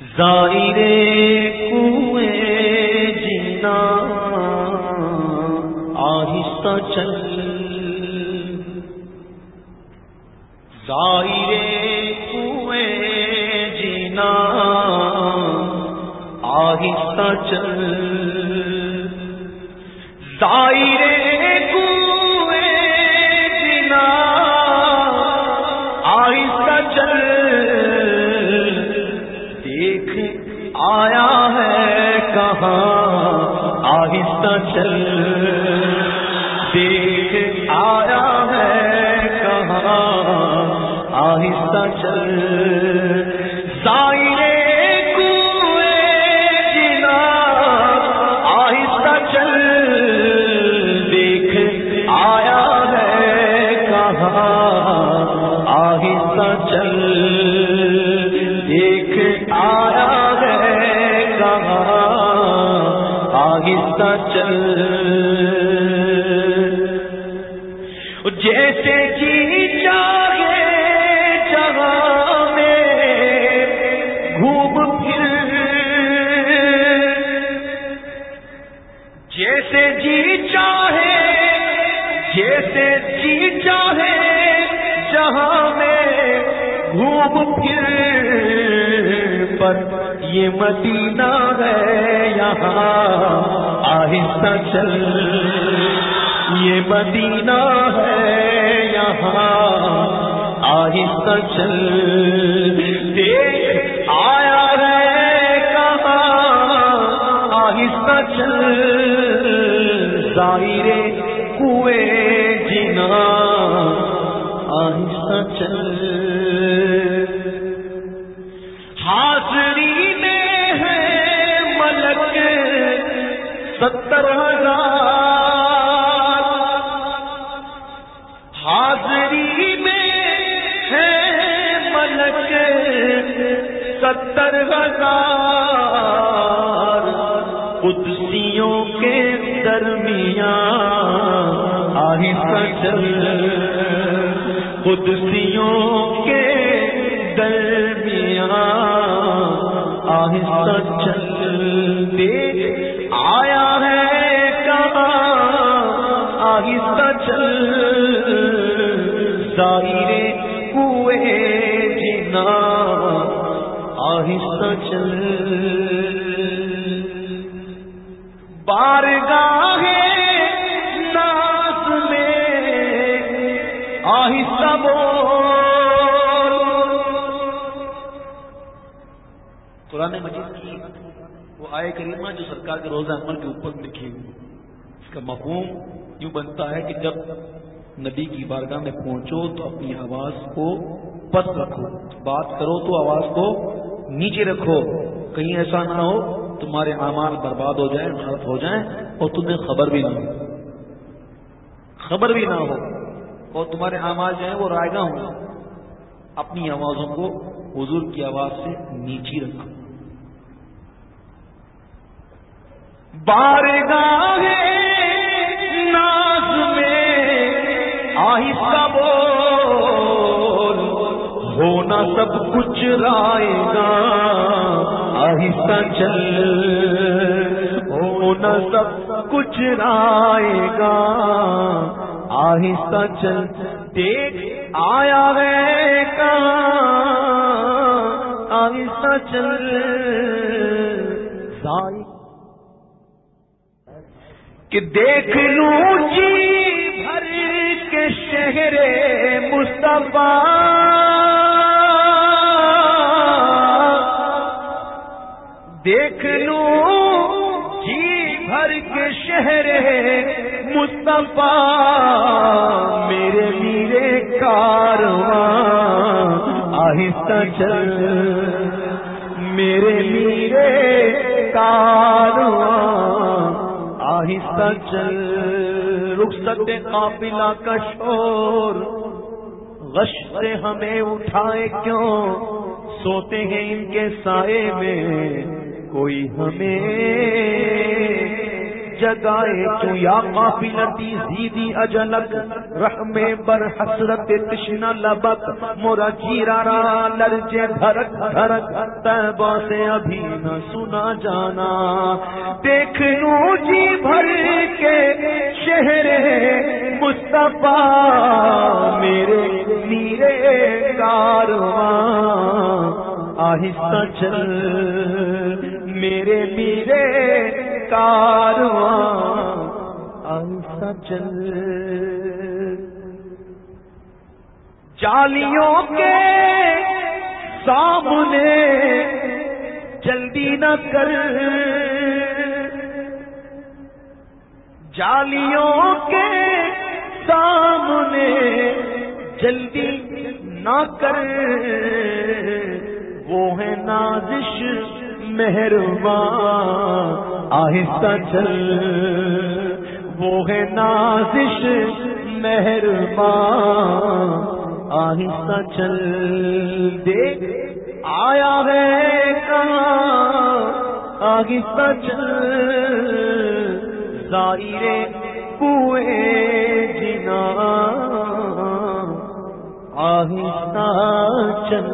زائرے کوئے جینا آہستہ چل، زائرے کوئے جینا آہستہ چل، زائرے کوئے جینا آہستہ چل، دیکھ آیا ہے کہاں آہستہ چل، دیکھ آیا ہے کہاں آہستہ چل، زائرے کوئے جینا آہستہ چل، دیکھ آیا ہے کہاں آہستہ چل، دیکھ آیا ہے کہاں آہستہ چل، جیسے جی چاہے جہاں میں گھوم پھر، جیسے جی چاہے، جیسے جی چاہے جہاں میں گھوم پھر، پر یہ مدینہ ہے یہاں آہستہ چل، یہ مدینہ ہے یہاں آہستہ چل، دیکھ آیا ہے کہاں آہستہ چل، زائرے کوئے جینا آہستہ چل، حاضری میں ہے ملک 70,000، حاضری میں ہے ملک 70,000، قدسیوں کے درمیان آہستہ چل، قدسیوں کے درمیان آہستہ چل، دیکھ آیا ہے کہاں آہستہ چل، زائرے کوئے جینا آہستہ چل، بارگاہ ناز میں آہستہ بول، قرآن مجید کی وہ آیے کریمہ جو سرکار کے روزہ عمل کے اوپر لکھی ہوئی، اس کا مفہوم یوں بنتا ہے کہ جب نبی کی بارگاہ میں پہنچو تو اپنی آواز کو پست رکھو، بات کرو تو آواز کو نیچے رکھو، کہیں ایسا نہ ہو تمہارے اعمال برباد ہو جائیں، غلط ہو جائیں اور تمہیں خبر بھی نہ ہو، خبر بھی نہ ہو اور تمہارے اعمال جو ہیں وہ رائگاں ہوں۔ اپنی آوازوں کو حضور کی آواز سے نیچی رکھو، بارگاہ ناز میں آہستہ بول، ہونا سب کچھ رائے گا آہستہ چل، ہونا سب کچھ رائے گا آہستہ چل، دیکھ آیا ہے کہاں آہستہ چل، کہ دیکھ لوں جی بھر کے شہر مصطفیٰ، دیکھ لوں جی بھر کے شہر مصطفیٰ، میرے میرے کارواں آہستہ چل، میرے میرے کارواں آہستہ چل، رخصت قافلہ کا شور غش سے ہمیں اٹھائے کیوں، سوتے ہیں ان کے سائے میں کوئی ہمیں جگائے کیوں یا قافلتی زیدی اجلک رحم بر حسرت تشنا لبک مورا جیرا را لرجے دھرک دھرک طیبہ سے ابھی نہ سنا جانا دیکھ لوں جی بھر کے شہر مصطفیٰ میرے میرے کارواں آہستہ چل میرے میرے کارواں آہستہ چل جالیوں کے سامنے جلدی نہ کر جالیوں کے سامنے جلدی نہ کر وہ ہے نازش مہربان آہستہ چل وہ ہے نازش مہربان آہستہ چل دیکھ آیا ہے کہاں آہستہ چل ظاہرے کوئے جنا آہستہ چل